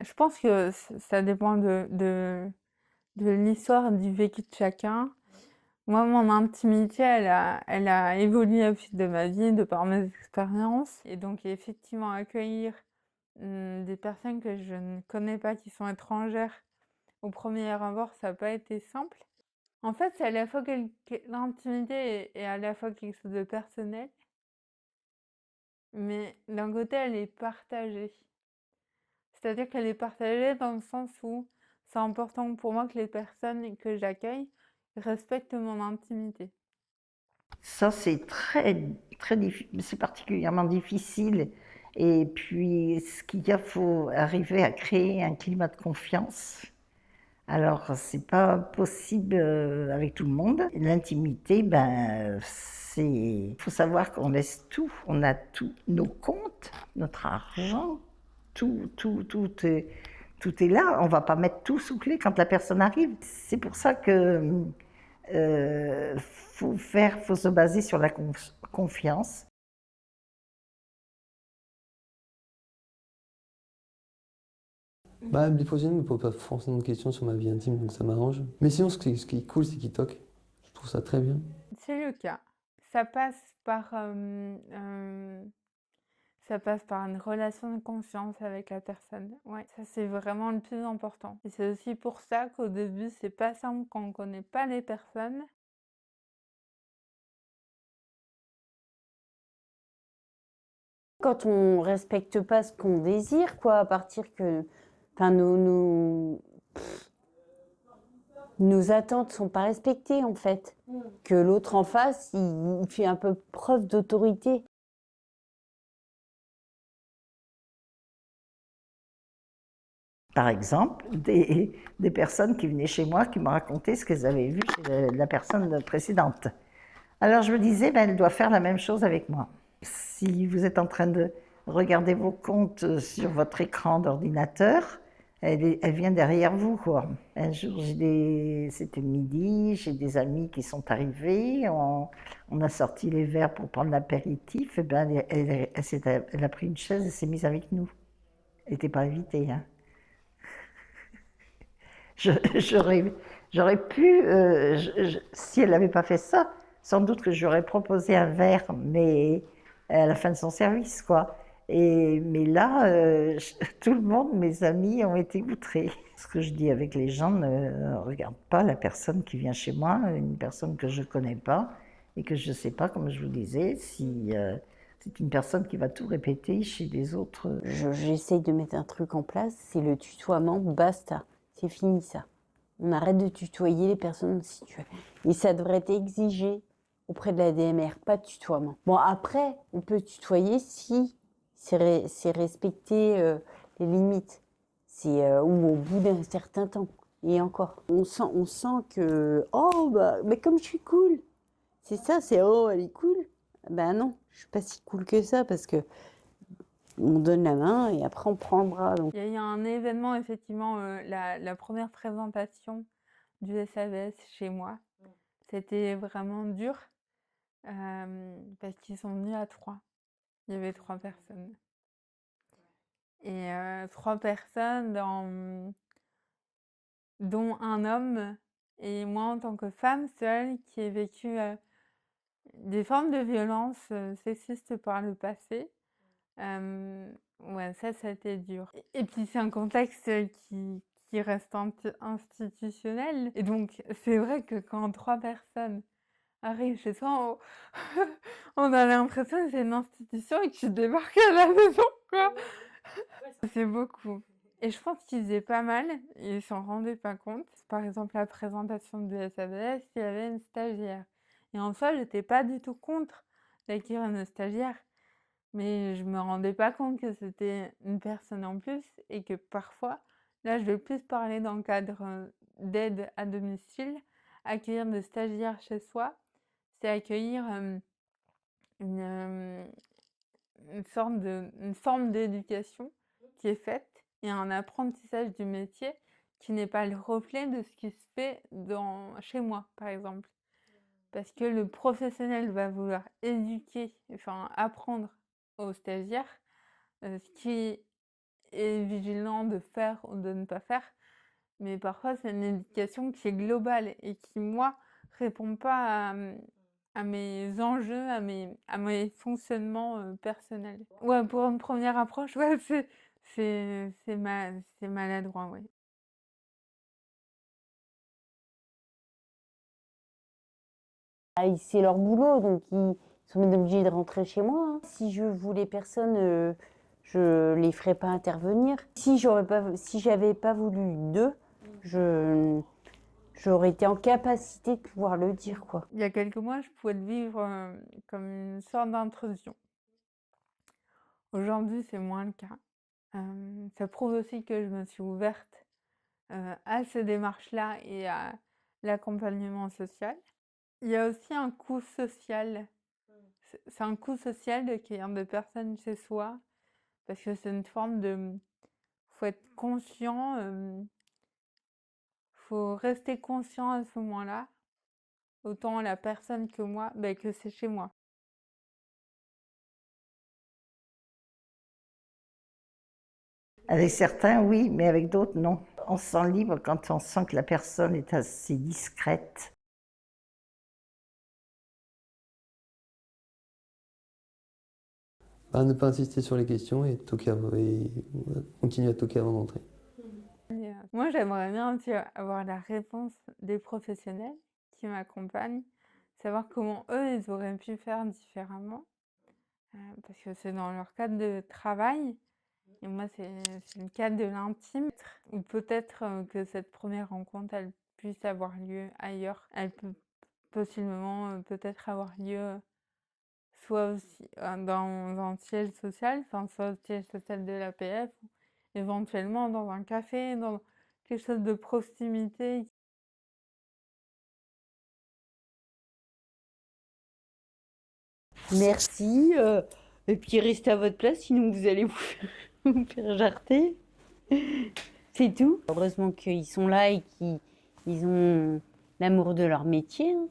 Je pense que ça dépend de l'histoire, du vécu de chacun. Moi, mon intimité, elle a évolué au fil de ma vie, de par mes expériences. Et donc, effectivement, accueillir des personnes que je ne connais pas, qui sont étrangères, au premier abord, ça n'a pas été simple. En fait, c'est à la fois l'intimité est à la fois quelque chose de personnel, mais d'un côté, elle est partagée. C'est-à-dire qu'elle est partagée dans le sens où c'est important pour moi que les personnes que j'accueille respectent mon intimité. Ça, c'est c'est particulièrement difficile. Et puis, ce qu'il y a, faut arriver à créer un climat de confiance. Alors, c'est pas possible avec tout le monde. L'intimité, ben, c'est. Il faut savoir qu'on laisse tout. On a tout. Nos comptes, notre argent, tout est là. On va pas mettre tout sous clé quand la personne arrive. C'est pour ça que faut se baser sur la confiance. Bah, des fois, je ne me pose pas forcément de questions sur ma vie intime, donc ça m'arrange. Mais sinon, ce qui est cool, c'est qu'il toque. Je trouve ça très bien. C'est le cas. Ça passe par, ça passe par une relation de confiance avec la personne. Ouais, ça c'est vraiment le plus important. Et c'est aussi pour ça qu'au début, c'est pas simple quand on connaît pas les personnes. Quand on respecte pas ce qu'on désire, quoi, à partir que, enfin, nos attentes sont pas respectées, en fait. Que l'autre en face, il fait un peu preuve d'autorité. Par exemple, des personnes qui venaient chez moi qui me racontaient ce qu'elles avaient vu chez la personne précédente. Alors je me disais, ben, elle doit faire la même chose avec moi. Si vous êtes en train de regarder vos comptes sur votre écran d'ordinateur, elle vient derrière vous, quoi. Un jour, c'était midi, j'ai des amis qui sont arrivés, on a sorti les verres pour prendre l'apéritif, et ben elle a pris une chaise et s'est mise avec nous. Elle n'était pas invitée, hein. J'aurais, j'aurais pu, si elle n'avait pas fait ça, sans doute que j'aurais proposé un verre, mais à la fin de son service, quoi. Mais là, tout le monde, mes amis, ont été outrés. Ce que je dis avec les gens, ne regarde pas la personne qui vient chez moi, une personne que je ne connais pas et que je ne sais pas, comme je vous disais, si c'est une personne qui va tout répéter chez les autres. J'essaye de mettre un truc en place, c'est le tutoiement, basta. C'est fini ça. On arrête de tutoyer les personnes si tu veux. Et ça devrait être exigé auprès de la DMR, pas de tutoiement. Bon, après, on peut tutoyer si c'est respecter les limites. C'est ou au bout d'un certain temps. Et encore, on sent que oh bah mais comme je suis cool, c'est ça, c'est oh elle est cool. Ben non, je suis pas si cool que ça parce que on donne la main et après on prend le bras. Donc. Il y a eu un événement, effectivement, la première présentation du SAVS chez moi. C'était vraiment dur parce qu'ils sont venus à 3. Il y avait 3 personnes. Et 3 personnes dont un homme et moi en tant que femme seule qui ai vécu des formes de violence sexistes par le passé. Ouais, ça a été dur. Et puis c'est un contexte qui reste institutionnel. Et donc c'est vrai que quand 3 personnes arrivent chez soi, on a l'impression que c'est une institution et que tu débarques à la maison, quoi. C'est beaucoup. Et je pense qu'ils faisaient pas mal, ils s'en rendaient pas compte. Par exemple, la présentation du SAVS, il y avait une stagiaire. Et en soi, j'étais pas du tout contre d'accueillir une stagiaire. Mais je me rendais pas compte que c'était une personne en plus et que parfois, là je vais plus parler dans le cadre d'aide à domicile, accueillir des stagiaires chez soi, c'est accueillir une, euh, une forme d'éducation qui est faite et un apprentissage du métier qui n'est pas le reflet de ce qui se fait chez moi, par exemple. Parce que le professionnel va vouloir éduquer, enfin apprendre aux stagiaires ce qui est vigilant de faire ou de ne pas faire, mais parfois c'est une éducation qui est globale et qui, moi, répond pas à mes enjeux, à mes fonctionnements personnels. Ouais, pour une première approche, ouais, c'est maladroit, ouais. Ah, c'est leur boulot, donc ils sont bien obligés de rentrer chez moi, hein. Si je voulais personne, je les ferais pas intervenir. Si j'avais pas voulu d'eux, j'aurais été en capacité de pouvoir le dire, quoi. Il y a quelques mois, je pouvais le vivre comme une sorte d'intrusion. Aujourd'hui, c'est moins le cas. Ça prouve aussi que je me suis ouverte à ces démarches-là et à l'accompagnement social. Il y a aussi un coût social. C'est un coût social d'accueillir des personnes chez soi, parce que c'est une forme de... faut être conscient, faut rester conscient à ce moment-là, autant la personne que moi, que c'est chez moi. Avec certains, oui, mais avec d'autres, non. On se sent libre quand on sent que la personne est assez discrète. Ne pas insister sur les questions et continuer à toquer avant d'entrer. Moi, j'aimerais bien aussi avoir la réponse des professionnels qui m'accompagnent, savoir comment eux, ils auraient pu faire différemment, parce que c'est dans leur cadre de travail, et moi, c'est le cadre de l'intime. Ou peut-être que cette première rencontre, elle puisse avoir lieu ailleurs. Elle peut possiblement peut-être avoir lieu soit aussi dans un siège social, soit au siège social de l'APF, ou éventuellement dans un café, dans quelque chose de proximité. Merci. Et puis restez à votre place, sinon vous allez vous faire jarter. C'est tout. Heureusement qu'ils sont là et qu'ils ont l'amour de leur métier, hein.